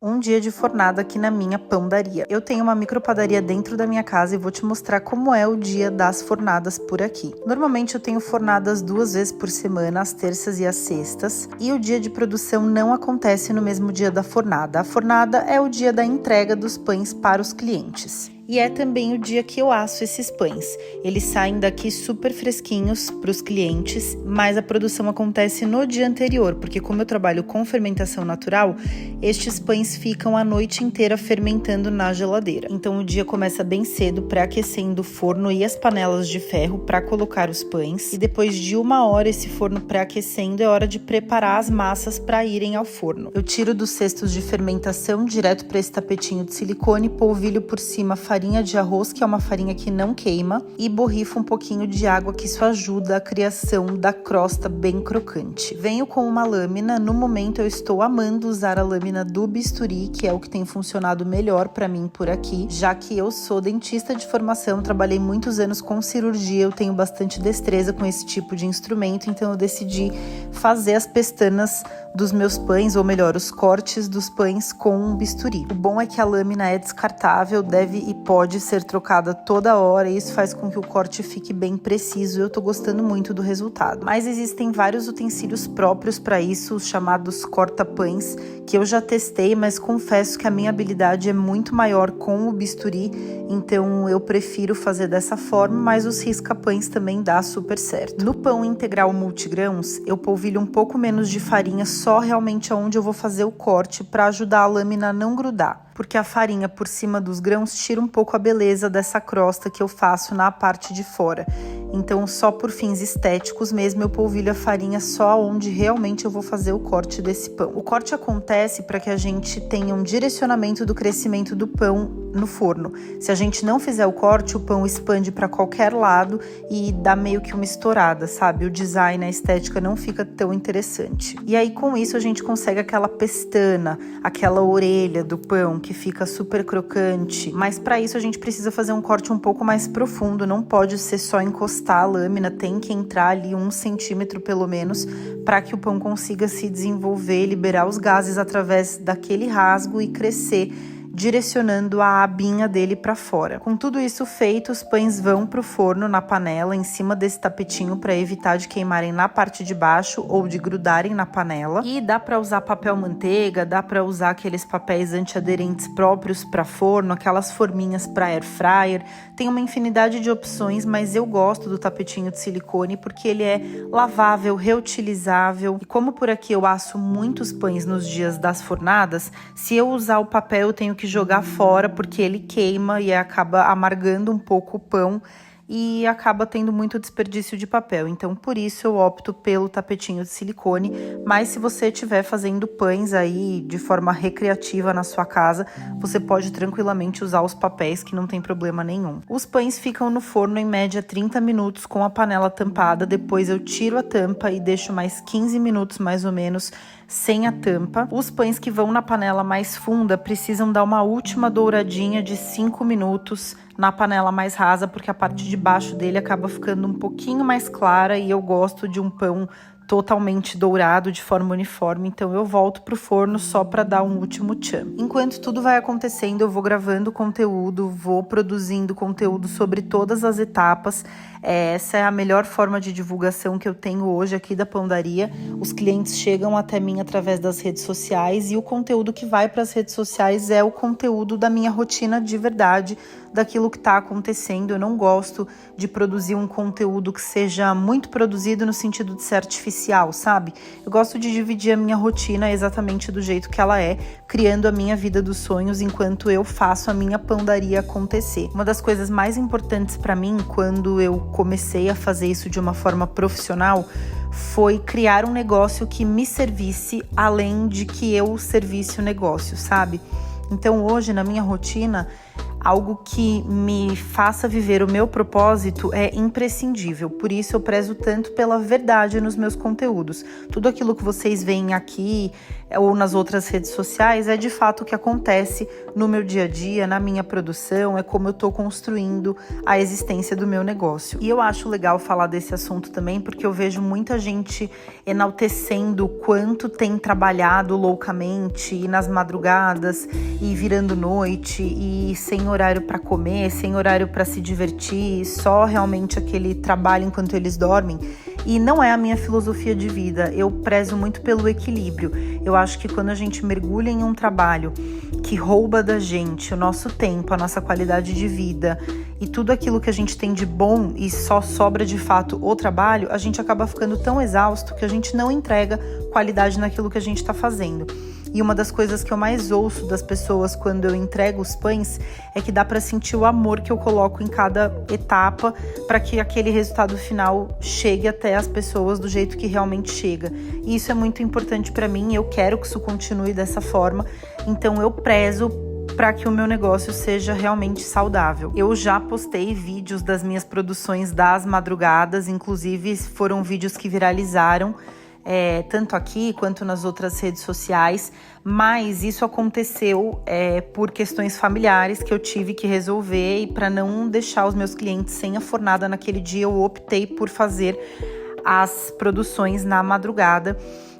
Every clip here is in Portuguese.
Um dia de fornada aqui na minha pãodaria. Eu tenho uma micropadaria dentro da minha casa e vou te mostrar como é o dia das fornadas por aqui. Normalmente eu tenho fornadas 2 vezes por semana, às terças e às sextas, e o dia de produção não acontece no mesmo dia da fornada. A fornada é o dia da entrega dos pães para os clientes. E é também o dia que eu asso esses pães. Eles saem daqui super fresquinhos para os clientes, mas a produção acontece no dia anterior, porque como eu trabalho com fermentação natural, estes pães ficam a noite inteira fermentando na geladeira. Então o dia começa bem cedo, pré-aquecendo o forno e as panelas de ferro para colocar os pães. E depois de 1 hora esse forno pré-aquecendo, é hora de preparar as massas para irem ao forno. Eu tiro dos cestos de fermentação direto para esse tapetinho de silicone, polvilho por cima farinha de arroz, que é uma farinha que não queima, e borrifo um pouquinho de água, que isso ajuda a criação da crosta bem crocante. Venho com uma lâmina. No momento eu estou amando usar a lâmina do bisturi, que é o que tem funcionado melhor para mim por aqui, já que eu sou dentista de formação, trabalhei muitos anos com cirurgia, eu tenho bastante destreza com esse tipo de instrumento, então eu decidi fazer as pestanas dos meus pães, ou melhor, os cortes dos pães com um bisturi. O bom é que a lâmina é descartável, deve e pode ser trocada toda hora, e isso faz com que o corte fique bem preciso. Eu tô gostando muito do resultado. Mas existem vários utensílios próprios para isso, os chamados corta-pães, que eu já testei, mas confesso que a minha habilidade é muito maior com o bisturi, então eu prefiro fazer dessa forma, mas os risca-pães também dá super certo. No pão integral multigrãos, eu polvilho um pouco menos de farinha, só realmente onde eu vou fazer o corte, para ajudar a lâmina a não grudar, porque a farinha por cima dos grãos tira um pouco a beleza dessa crosta que eu faço na parte de fora. Então, só por fins estéticos mesmo, eu polvilho a farinha só onde realmente eu vou fazer o corte desse pão. O corte acontece para que a gente tenha um direcionamento do crescimento do pão no forno. Se a gente não fizer o corte, o pão expande para qualquer lado e dá meio que uma estourada, sabe? O design, a estética não fica tão interessante. E aí, com isso, a gente consegue aquela pestana, aquela orelha do pão que fica super crocante. Mas para isso a gente precisa fazer um corte um pouco mais profundo, não pode ser só encostar a lâmina, tem que entrar ali 1 centímetro pelo menos, para que o pão consiga se desenvolver, liberar os gases através daquele rasgo e crescer, direcionando a abinha dele para fora. Com tudo isso feito, os pães vão para o forno na panela, em cima desse tapetinho, para evitar de queimarem na parte de baixo ou de grudarem na panela. E dá para usar papel manteiga, dá para usar aqueles papéis antiaderentes próprios para forno, aquelas forminhas para air fryer. Tem uma infinidade de opções, mas eu gosto do tapetinho de silicone porque ele é lavável, reutilizável. E como por aqui eu asso muitos pães nos dias das fornadas, se eu usar o papel eu tenho que jogar fora, porque ele queima e acaba amargando um pouco o pão e acaba tendo muito desperdício de papel. Então, por isso eu opto pelo tapetinho de silicone. Mas se você estiver fazendo pães aí de forma recreativa na sua casa, você pode tranquilamente usar os papéis, que não tem problema nenhum. Os pães ficam no forno em média 30 minutos com a panela tampada. Depois eu tiro a tampa e deixo mais 15 minutos mais ou menos sem a tampa. Os pães que vão na panela mais funda precisam dar uma última douradinha de 5 minutos na panela mais rasa, porque a parte de baixo dele acaba ficando um pouquinho mais clara e eu gosto de um pão totalmente dourado de forma uniforme, então eu volto pro forno só para dar um último tchan. Enquanto tudo vai acontecendo, eu vou gravando conteúdo, vou produzindo conteúdo sobre todas as etapas. Essa é a melhor forma de divulgação que eu tenho hoje aqui da pãodaria. Os clientes chegam até mim através das redes sociais, e o conteúdo que vai para as redes sociais é o conteúdo da minha rotina de verdade, daquilo que está acontecendo. Eu não gosto de produzir um conteúdo que seja muito produzido no sentido de ser artificial, sabe? Eu gosto de dividir a minha rotina exatamente do jeito que ela é, criando a minha vida dos sonhos enquanto eu faço a minha pãodaria acontecer. Uma das coisas mais importantes para mim, quando eu comecei a fazer isso de uma forma profissional, foi criar um negócio que me servisse além de que eu servisse o negócio, sabe? Então hoje, na minha rotina, Algo que me faça viver o meu propósito é imprescindível, por isso eu prezo tanto pela verdade nos meus conteúdos. Tudo aquilo que vocês veem aqui ou nas outras redes sociais é de fato o que acontece no meu dia a dia, na minha produção, é como eu estou construindo a existência do meu negócio. E eu acho legal falar desse assunto também, porque eu vejo muita gente enaltecendo o quanto tem trabalhado loucamente e nas madrugadas e virando noite e sem horário para comer, sem horário para se divertir, só realmente aquele trabalho enquanto eles dormem. E não é a minha filosofia de vida, eu prezo muito pelo equilíbrio. Eu acho que quando a gente mergulha em um trabalho que rouba da gente o nosso tempo, a nossa qualidade de vida e tudo aquilo que a gente tem de bom e só sobra de fato o trabalho, a gente acaba ficando tão exausto que a gente não entrega qualidade naquilo que a gente está fazendo. E uma das coisas que eu mais ouço das pessoas quando eu entrego os pães é que dá para sentir o amor que eu coloco em cada etapa para que aquele resultado final chegue até as pessoas do jeito que realmente chega. E isso é muito importante para mim, eu quero que isso continue dessa forma, então eu prezo para que o meu negócio seja realmente saudável. Eu já postei vídeos das minhas produções das madrugadas, inclusive foram vídeos que viralizaram, tanto aqui quanto nas outras redes sociais, mas isso aconteceu por questões familiares que eu tive que resolver, e para não deixar os meus clientes sem a fornada naquele dia, eu optei por fazer as produções na madrugada,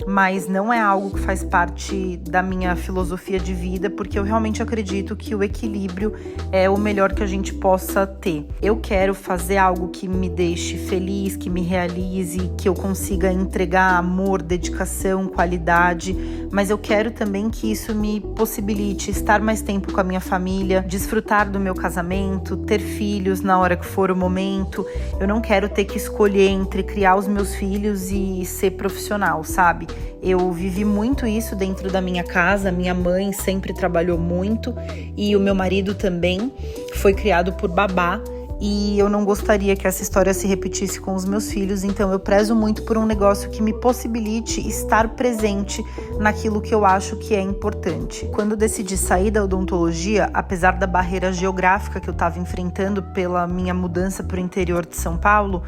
mas não é algo que faz parte da minha filosofia de vida, porque eu realmente acredito que o equilíbrio é o melhor que a gente possa ter. Eu quero fazer algo que me deixe feliz, que me realize, que eu consiga entregar amor, dedicação, qualidade, mas eu quero também que isso me possibilite estar mais tempo com a minha família, desfrutar do meu casamento, ter filhos na hora que for o momento. Eu não quero ter que escolher entre criar os meus filhos e ser profissional, sabe? Eu vivi muito isso dentro da minha casa, minha mãe sempre trabalhou muito e o meu marido também foi criado por babá, e eu não gostaria que essa história se repetisse com os meus filhos, então eu prezo muito por um negócio que me possibilite estar presente naquilo que eu acho que é importante. Quando eu decidi sair da odontologia, apesar da barreira geográfica que eu estava enfrentando pela minha mudança para o interior de São Paulo,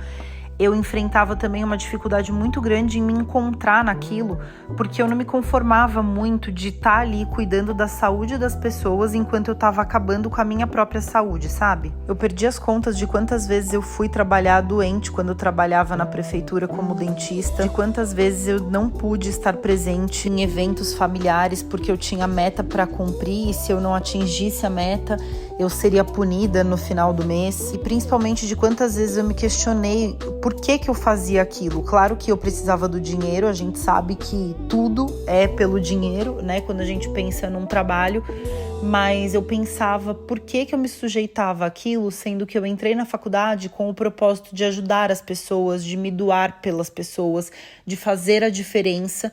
eu enfrentava também uma dificuldade muito grande em me encontrar naquilo, porque eu não me conformava muito de estar ali cuidando da saúde das pessoas enquanto eu estava acabando com a minha própria saúde, sabe? Eu perdi as contas de quantas vezes eu fui trabalhar doente quando eu trabalhava na prefeitura como dentista, de quantas vezes eu não pude estar presente em eventos familiares porque eu tinha meta para cumprir, e se eu não atingisse a meta, eu seria punida no final do mês, e principalmente de quantas vezes eu me questionei por que eu fazia aquilo. Claro que eu precisava do dinheiro, a gente sabe que tudo é pelo dinheiro, né, quando a gente pensa num trabalho, mas eu pensava por que eu me sujeitava àquilo, sendo que eu entrei na faculdade com o propósito de ajudar as pessoas, de me doar pelas pessoas, de fazer a diferença.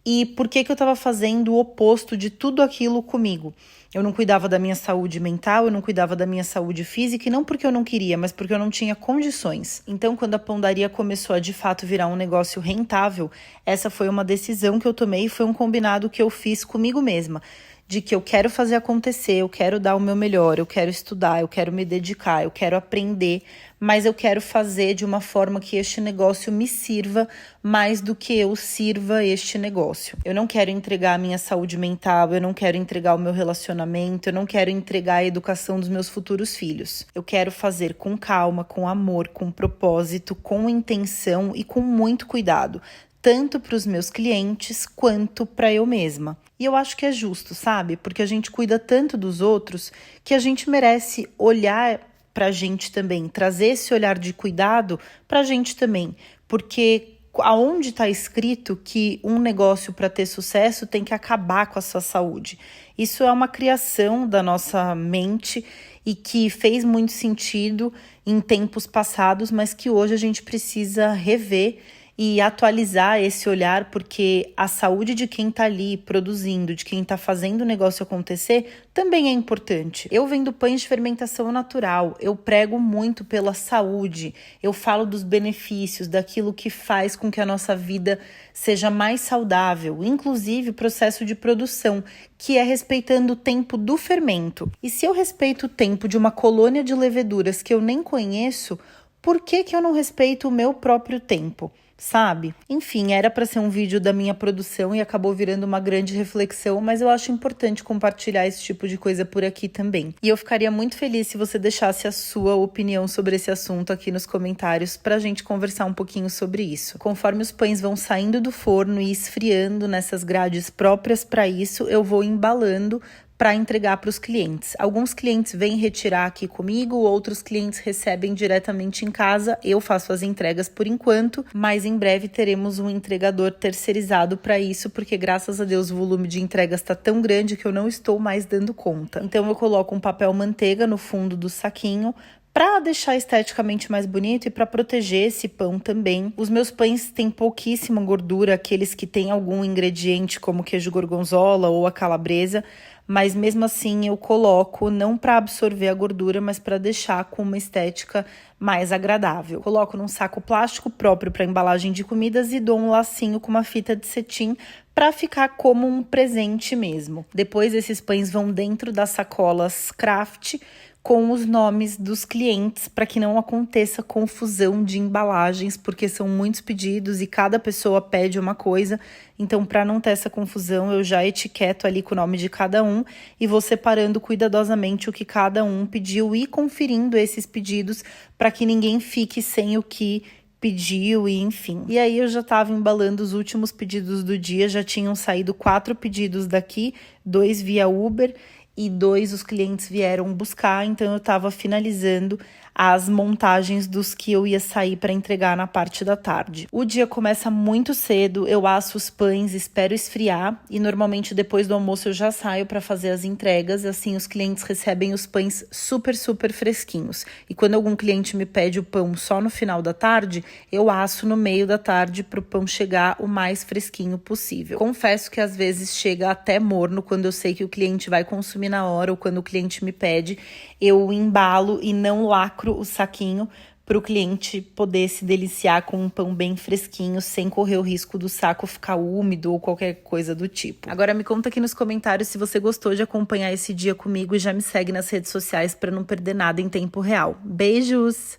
E por que eu estava fazendo o oposto de tudo aquilo comigo? Eu não cuidava da minha saúde mental, eu não cuidava da minha saúde física, e não porque eu não queria, mas porque eu não tinha condições. Então, quando a pãodaria começou a de fato virar um negócio rentável, essa foi uma decisão que eu tomei e foi um combinado que eu fiz comigo mesma, de que eu quero fazer acontecer, eu quero dar o meu melhor, eu quero estudar, eu quero me dedicar, eu quero aprender, mas eu quero fazer de uma forma que este negócio me sirva mais do que eu sirva este negócio. Eu não quero entregar a minha saúde mental, eu não quero entregar o meu relacionamento, eu não quero entregar a educação dos meus futuros filhos. Eu quero fazer com calma, com amor, com propósito, com intenção e com muito cuidado, tanto para os meus clientes quanto para eu mesma. E eu acho que é justo, sabe? Porque a gente cuida tanto dos outros que a gente merece olhar pra gente também, trazer esse olhar de cuidado pra gente também. Porque aonde está escrito que um negócio para ter sucesso tem que acabar com a sua saúde? Isso é uma criação da nossa mente e que fez muito sentido em tempos passados, mas que hoje a gente precisa rever e atualizar esse olhar, porque a saúde de quem tá ali produzindo, de quem tá fazendo o negócio acontecer, também é importante. Eu vendo pães de fermentação natural, eu prego muito pela saúde, eu falo dos benefícios, daquilo que faz com que a nossa vida seja mais saudável, inclusive o processo de produção, que é respeitando o tempo do fermento. E se eu respeito o tempo de uma colônia de leveduras que eu nem conheço, por que eu não respeito o meu próprio tempo? Sabe? Enfim, era para ser um vídeo da minha produção e acabou virando uma grande reflexão, mas eu acho importante compartilhar esse tipo de coisa por aqui também. E eu ficaria muito feliz se você deixasse a sua opinião sobre esse assunto aqui nos comentários pra gente conversar um pouquinho sobre isso. Conforme os pães vão saindo do forno e esfriando nessas grades próprias para isso, eu vou embalando para entregar para os clientes. Alguns clientes vêm retirar aqui comigo, outros clientes recebem diretamente em casa. Eu faço as entregas por enquanto, mas em breve teremos um entregador terceirizado para isso, porque graças a Deus o volume de entregas está tão grande que eu não estou mais dando conta. Então eu coloco um papel manteiga no fundo do saquinho, para deixar esteticamente mais bonito e para proteger esse pão também. Os meus pães têm pouquíssima gordura, aqueles que têm algum ingrediente como queijo gorgonzola ou a calabresa, mas mesmo assim eu coloco não para absorver a gordura, mas para deixar com uma estética mais agradável. Coloco num saco plástico próprio para embalagem de comidas e dou um lacinho com uma fita de cetim para ficar como um presente mesmo. Depois esses pães vão dentro das sacolas craft com os nomes dos clientes, para que não aconteça confusão de embalagens, porque são muitos pedidos e cada pessoa pede uma coisa. Então, para não ter essa confusão, eu já etiqueto ali com o nome de cada um e vou separando cuidadosamente o que cada um pediu e conferindo esses pedidos para que ninguém fique sem o que pediu e enfim. E aí eu já estava embalando os últimos pedidos do dia, já tinham saído 4 pedidos daqui, 2 via Uber e 2 os clientes vieram buscar, então eu estava finalizando as montagens dos que eu ia sair para entregar na parte da tarde. O dia começa muito cedo, eu asso os pães, espero esfriar e normalmente depois do almoço eu já saio para fazer as entregas, assim os clientes recebem os pães super fresquinhos. E quando algum cliente me pede o pão só no final da tarde, eu asso no meio da tarde para o pão chegar o mais fresquinho possível. Confesso que às vezes chega até morno quando eu sei que o cliente vai consumir na hora ou quando o cliente me pede, eu embalo e não lacro o saquinho para o cliente poder se deliciar com um pão bem fresquinho, sem correr o risco do saco ficar úmido ou qualquer coisa do tipo. Agora me conta aqui nos comentários se você gostou de acompanhar esse dia comigo e já me segue nas redes sociais para não perder nada em tempo real. Beijos!